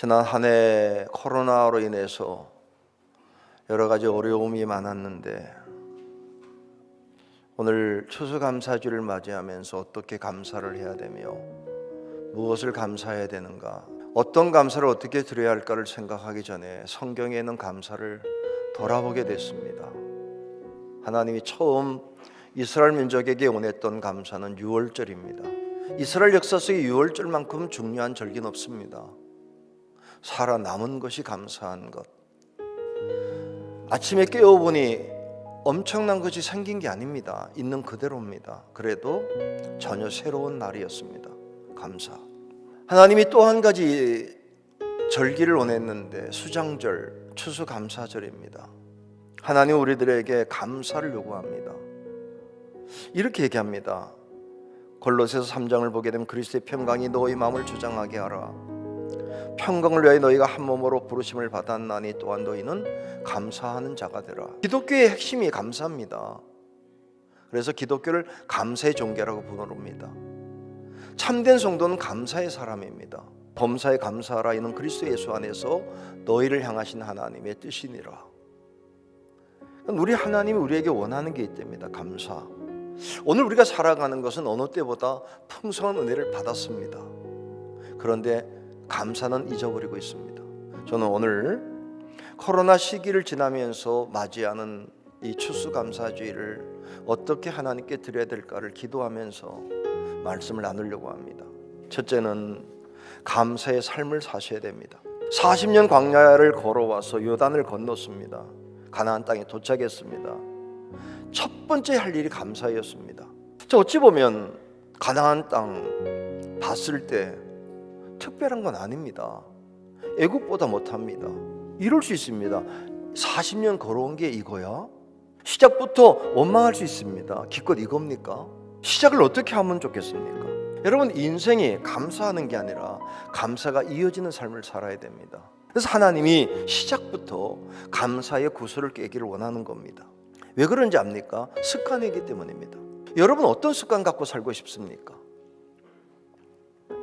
지난 한 해 코로나로 인해서 여러 가지 어려움이 많았는데 오늘 추수감사주를 맞이하면서 어떻게 감사를 해야 되며 무엇을 감사해야 되는가, 어떤 감사를 어떻게 드려야 할까를 생각하기 전에 성경에 있는 감사를 돌아보게 됐습니다. 하나님이 처음 이스라엘 민족에게 원했던 감사는 유월절입니다. 이스라엘 역사 속에 유월절만큼 중요한 절기는 없습니다. 살아남은 것이 감사한 것. 아침에 깨어보니 엄청난 것이 생긴 게 아닙니다. 있는 그대로입니다. 그래도 전혀 새로운 날이었습니다. 감사. 하나님이 또 한 가지 절기를 원했는데 수장절, 추수감사절입니다. 하나님 우리들에게 감사를 요구합니다. 이렇게 얘기합니다. 골로새서 3장을 보게 되면 그리스도의 평강이 너희 마음을 주장하게 하라. 평강을 위하여 너희가 한 몸으로 부르심을 받았나니 또한 너희는 감사하는 자가 되라. 기독교의 핵심이 감사입니다. 그래서 기독교를 감사의 종교라고 부릅니다. 참된 성도는 감사의 사람입니다. 범사에 감사하라. 이는 그리스도 예수 안에서 너희를 향하신 하나님의 뜻이니라. 우리 하나님이 우리에게 원하는 게 있답니다. 감사. 오늘 우리가 살아가는 것은 어느 때보다 풍성한 은혜를 받았습니다. 그런데 감사는 잊어버리고 있습니다. 저는 오늘 코로나 시기를 지나면서 맞이하는 이 추수감사주의를 어떻게 하나님께 드려야 될까를 기도하면서 말씀을 나누려고 합니다. 첫째는 감사의 삶을 사셔야 됩니다. 40년 광야를 걸어와서 요단을 건넜습니다. 가나안 땅에 도착했습니다. 첫 번째 할 일이 감사였습니다. 어찌 보면 가나안 땅 봤을 때 특별한 건 아닙니다. 애국보다 못합니다. 이럴 수 있습니다. 40년 걸어온 게 이거야? 시작부터 원망할 수 있습니다. 기껏 이겁니까? 시작을 어떻게 하면 좋겠습니까? 여러분, 인생이 감사하는 게 아니라 감사가 이어지는 삶을 살아야 됩니다. 그래서 하나님이 시작부터 감사의 구슬을 깨기를 원하는 겁니다. 왜 그런지 압니까? 습관이기 때문입니다. 여러분, 어떤 습관 갖고 살고 싶습니까?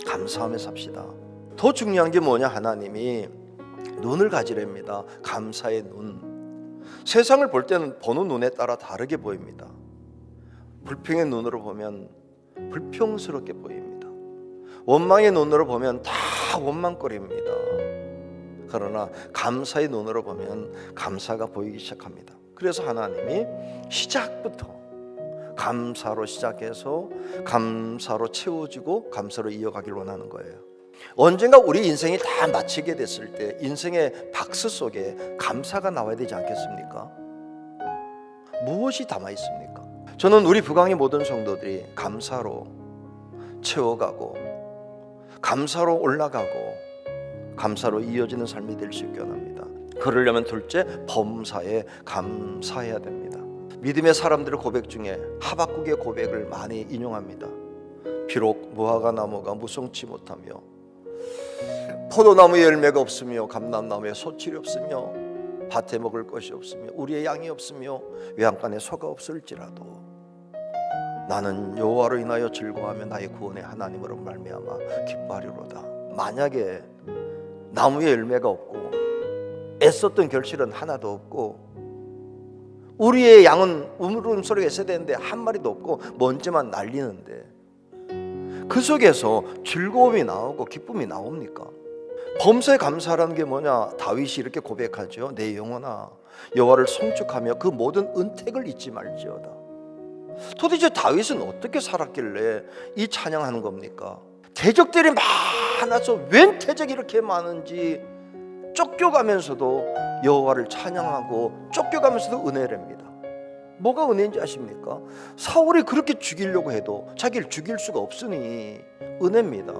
감사하며 삽시다. 더 중요한 게 뭐냐? 하나님이 눈을 가지랍니다. 감사의 눈. 세상을 볼 때는 보는 눈에 따라 다르게 보입니다. 불평의 눈으로 보면 불평스럽게 보입니다. 원망의 눈으로 보면 다 원망거립니다. 그러나 감사의 눈으로 보면 감사가 보이기 시작합니다. 그래서 하나님이 시작부터 감사로 시작해서 감사로 채워지고 감사로 이어가길 원하는 거예요. 언젠가 우리 인생이 다 마치게 됐을 때 인생의 박스 속에 감사가 나와야 되지 않겠습니까? 무엇이 담아 있습니까? 저는 우리 북왕의 모든 성도들이 감사로 채워가고 감사로 올라가고 감사로 이어지는 삶이 될 수 있게 원합니다. 그러려면 둘째, 범사에 감사해야 됩니다. 믿음의 사람들의 고백 중에 하박국의 고백을 많이 인용합니다. 비록 무화과 나무가 무성치 못하며 포도나무에 열매가 없으며 감람나무에 소출이 없으며 밭에 먹을 것이 없으며 우리의 양이 없으며 외양간에 소가 없을지라도 나는 여호와로 인하여 즐거워하며 나의 구원의 하나님으로 말미암아 기뻐하리로다. 만약에 나무에 열매가 없고 애썼던 결실은 하나도 없고 우리의 양은 울음소리가 있어야 되는데 한 마리도 없고 먼지만 날리는데 그 속에서 즐거움이 나오고 기쁨이 나옵니까? 범사에 감사라는 게 뭐냐? 다윗이 이렇게 고백하죠. 내 영혼아 여호와를 송축하며 그 모든 은택을 잊지 말지어다. 도대체 다윗은 어떻게 살았길래 이 찬양하는 겁니까? 대적들이 많아서 웬 대적이 이렇게 많은지 쫓겨가면서도 여호와를 찬양하고 쫓겨가면서도 은혜랍니다. 뭐가 은혜인지 아십니까? 사울이 그렇게 죽이려고 해도 자기를 죽일 수가 없으니 은혜입니다.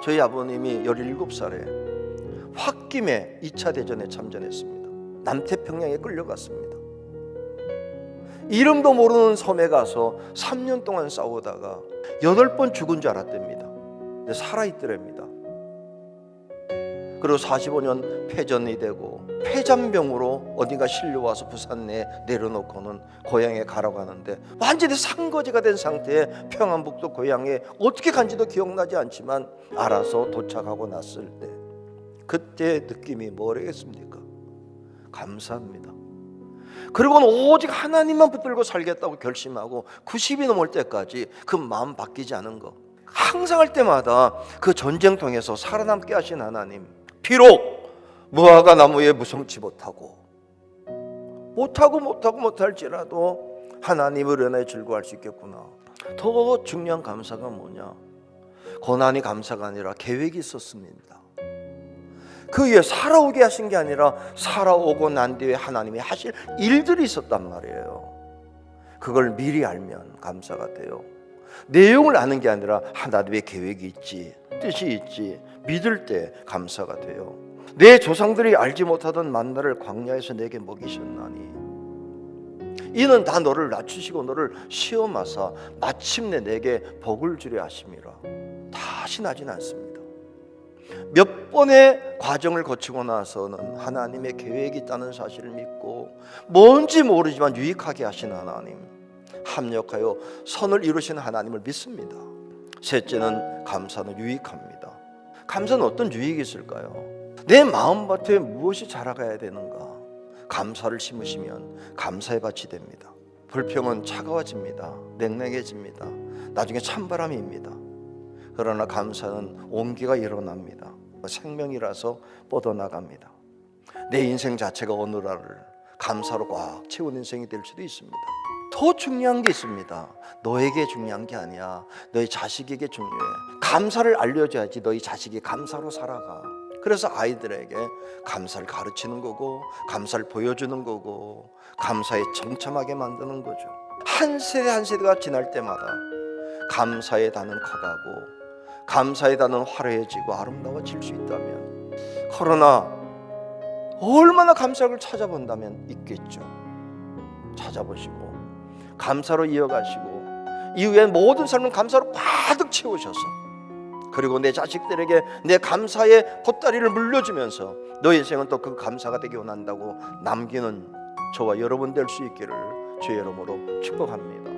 저희 아버님이 17살에 홧김에 2차 대전에 참전했습니다. 남태평양에 끌려갔습니다. 이름도 모르는 섬에 가서 3년 동안 싸우다가 8번 죽은 줄 알았답니다. 근데 살아있더랍니다. 그리고 45년 패전이 되고 폐잔병으로 어딘가 실려와서 부산 내에 내려놓고는 고향에 가라고 하는데 완전히 상거지가 된 상태에 평안북도 고향에 어떻게 간지도 기억나지 않지만 알아서 도착하고 났을 때 그때의 느낌이 뭐라겠습니까? 감사합니다. 그리고는 오직 하나님만 붙들고 살겠다고 결심하고 90이 넘을 때까지 그 마음 바뀌지 않은 거, 항상 할 때마다 그 전쟁통에서 살아남게 하신 하나님, 비록 무화과 나무에 무성치 못할지라도 하나님을 은혜에 즐거워할 수 있겠구나. 더 중요한 감사가 뭐냐? 고난이 감사가 아니라 계획이 있었습니다. 그 위에 살아오게 하신 게 아니라 살아오고 난 뒤에 하나님이 하실 일들이 있었단 말이에요. 그걸 미리 알면 감사가 돼요. 내용을 아는 게 아니라 하나님의 계획이 있지, 뜻이 있지 믿을 때 감사가 돼요. 내 조상들이 알지 못하던 만나를 광야에서 내게 먹이셨나니 이는 다 너를 낮추시고 너를 시험하사 마침내 내게 복을 주려 하심이라. 다시 나진 않습니다. 몇 번의 과정을 거치고 나서는 하나님의 계획이 있다는 사실을 믿고 뭔지 모르지만 유익하게 하신 하나님, 합력하여 선을 이루신 하나님을 믿습니다. 셋째는 감사는 유익합니다. 감사는 어떤 유익이 있을까요? 내 마음밭에 무엇이 자라가야 되는가? 감사를 심으시면 감사의 밭이 됩니다. 불평은 차가워집니다. 냉랭해집니다. 나중에 찬바람입니다. 그러나 감사는 온기가 일어납니다. 생명이라서 뻗어나갑니다. 내 인생 자체가 어느 날을 감사로 꽉 채운 인생이 될 수도 있습니다. 더 중요한 게 있습니다. 너에게 중요한 게 아니야. 너희 자식에게 중요해. 감사를 알려줘야지 너희 자식이 감사로 살아가. 그래서 아이들에게 감사를 가르치는 거고, 감사를 보여주는 거고, 감사에 청참하게 만드는 거죠. 한 세대 한 세대가 지날 때마다 감사의 단은 커가고 감사의 단은 화려해지고 아름다워질 수 있다면, 그러나 얼마나 감사를 찾아본다면 있겠죠. 찾아보시고 감사로 이어가시고 이후에 모든 삶은 감사로 가득 채우셔서, 그리고 내 자식들에게 내 감사의 보따리를 물려주면서 너의 인생은 또 그 감사가 되기 원한다고 남기는 저와 여러분 될 수 있기를 주의 이름으로 축복합니다.